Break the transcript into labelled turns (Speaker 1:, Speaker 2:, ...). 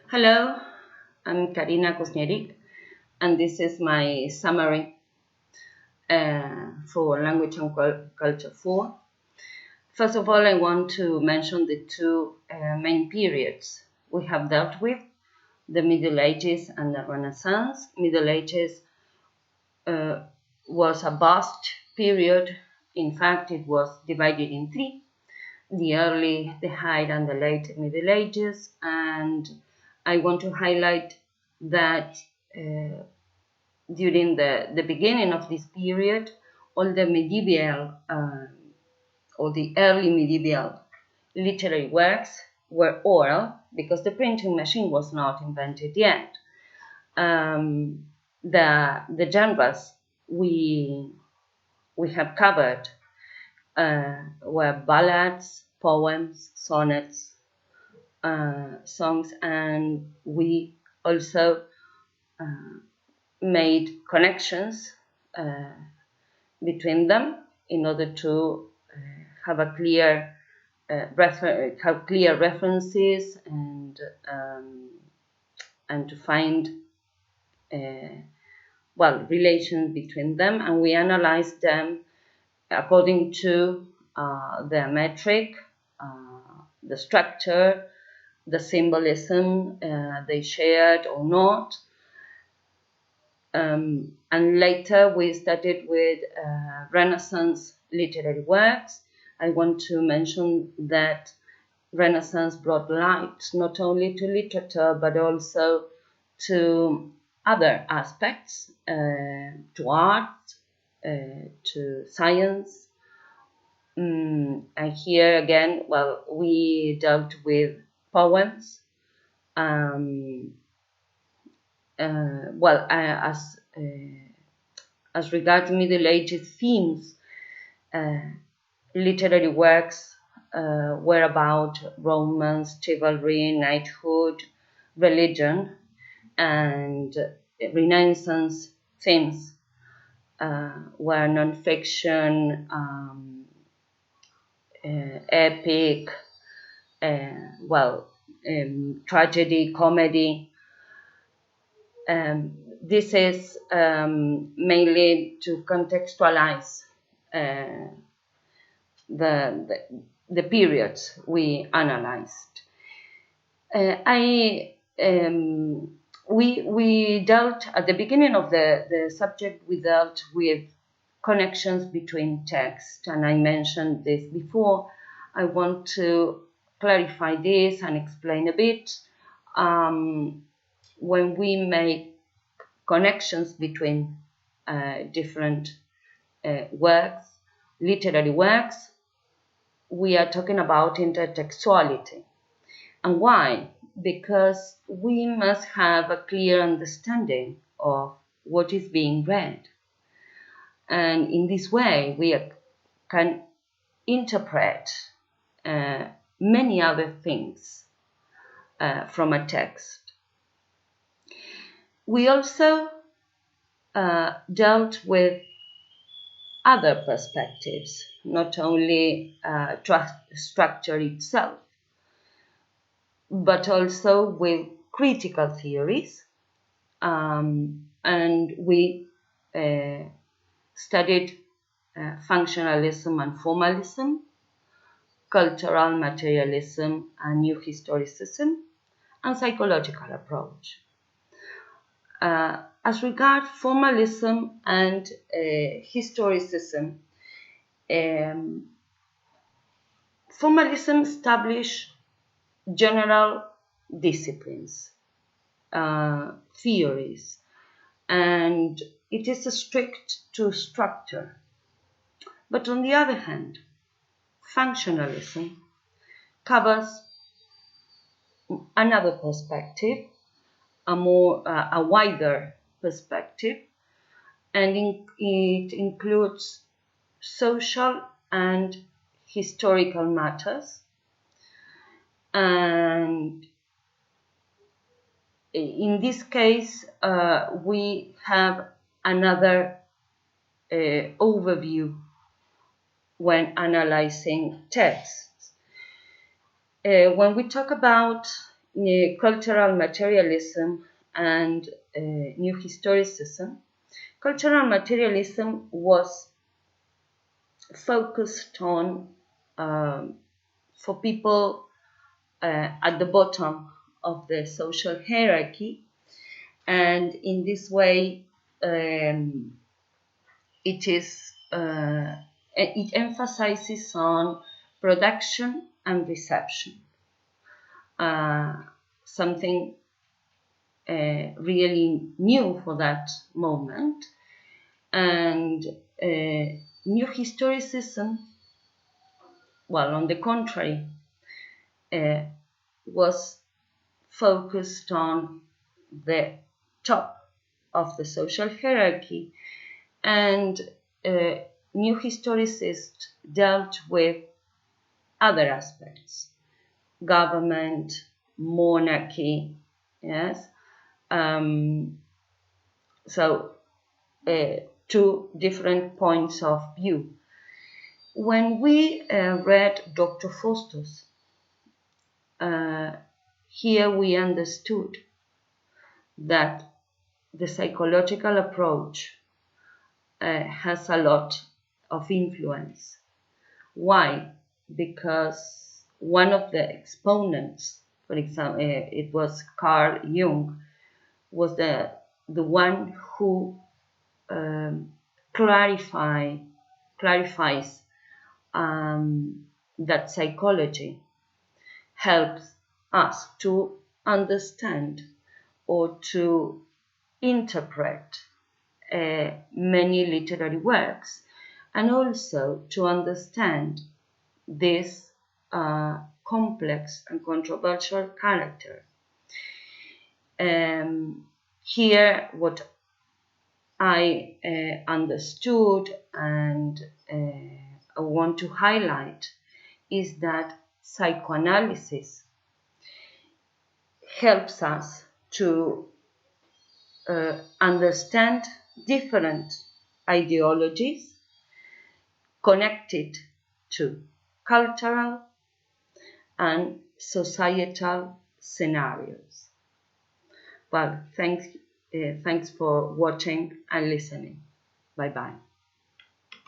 Speaker 1: Hello, I'm Karina Kuznierik, and this is my summary for Language and Culture 4. First of all, I want to mention the two main periods we have dealt with, the Middle Ages and the Renaissance. Middle Ages was a vast period. In fact, it was divided in three: the early, the high, and the late Middle Ages. And I want to highlight that during the beginning of this period, all the medieval or the early medieval literary works were oral because the printing machine was not invented yet. The genres we have covered were ballads, poems, sonnets, songs, and we also made connections between them in order to have a clear have clear references and to find relations between them, and we analyzed them according to their metric, the structure, the symbolism they shared or not. And later we started with Renaissance literary works. I want to mention that Renaissance brought light not only to literature but also to other aspects, to art, to science. And here again, we dealt with poems. As regards Middle Ages themes, literary works were about romance, chivalry, knighthood, religion, and Renaissance themes were non-fiction, epic, tragedy, comedy. This is mainly to contextualize the periods we analyzed. We dealt at the beginning of the subject. We dealt with connections between text, and I mentioned this before. I want to clarify this and explain a bit. When we make connections between different works, literary works, we are talking about intertextuality. And why? Because we must have a clear understanding of what is being read. And in this way, we can interpret many other things from a text. We also dealt with other perspectives, not only structure itself, but also with critical theories. And we studied functionalism and formalism, cultural materialism and new historicism, and psychological approach. As regards formalism and historicism, formalism established general disciplines, theories, and it is strict to structure. But on the other hand, functionalism covers another perspective, a wider perspective, and it includes social and historical matters. And in this case, we have another overview when analyzing texts. When we talk about cultural materialism and new historicism. Cultural materialism was focused on for people at the bottom of the social hierarchy, and in this way it emphasizes on production and reception, something really new for that moment. And new historicism, well, on the contrary, was focused on the top of the social hierarchy, and new historicists dealt with other aspects: government, monarchy, yes. So two different points of view. When we read Dr. Faustus, here we understood that the psychological approach has a lot of influence. Why? Because one of the exponents, for example, it was Carl Jung, was the one who clarifies that psychology helps us to understand or to interpret many literary works, and also to understand this complex and controversial character. Here, what I understood and I want to highlight is that psychoanalysis helps us to understand different ideologies connected to cultural and societal scenarios. Well, thanks for watching and listening. Bye-bye.